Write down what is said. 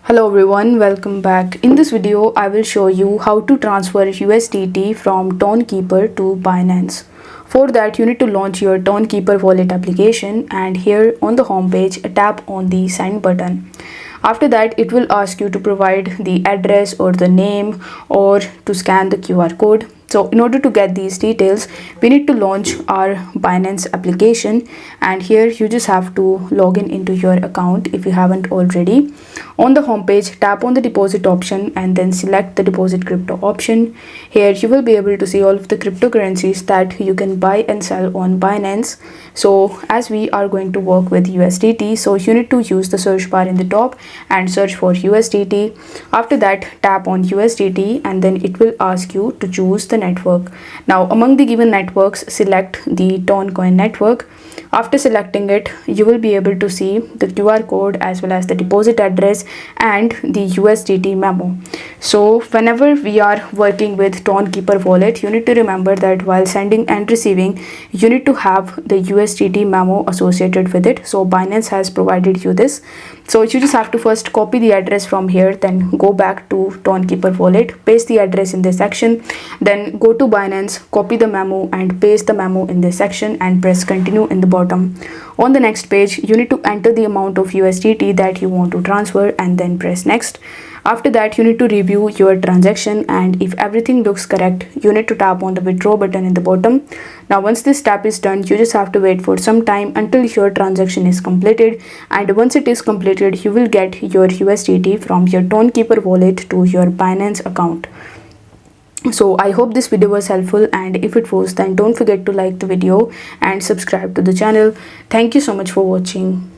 Hello everyone, welcome back. In this video, I will show you how to transfer USDT from Tonkeeper to Binance. For that, you need to launch your Tonkeeper wallet application, and here on the home page, tap on the sign button. After that, it will ask you to provide the address or the name or to scan the QR code. So in order to get these details, we need to launch our Binance application, and here you just have to log in into your account if you haven't already. On the home page, tap on the deposit option and then select the deposit crypto option. Here you will be able to see all of the cryptocurrencies that you can buy and sell on Binance. So as we are going to work with USDT, so you need to use the search bar in the top and search for USDT. After that, tap on USDT and then it will ask you to choose the network. Now among the given networks, select the Toncoin network. After selecting it, you will be able to see the QR code as well as the deposit address and the USDT memo. So whenever we are working with Tonkeeper wallet, you need to remember that while sending and receiving, you need to have the USDT memo associated with it. So Binance has provided you this. So you just have to first copy the address from here, then go back to Tonkeeper wallet, paste the address in this section, then go to Binance, copy the memo and paste the memo in this section and press continue in the bottom. On the next page, you need to enter the amount of USDT that you want to transfer and then press next. After that, you need to review your transaction, and if everything looks correct, you need to tap on the withdraw button in the bottom. Now once this step is done, you just have to wait for some time until your transaction is completed, and once it is completed, you will get your USDT from your Tonkeeper wallet to your Binance account. So I hope this video was helpful, and if it was, then don't forget to like the video and subscribe to the channel. Thank you so much for watching.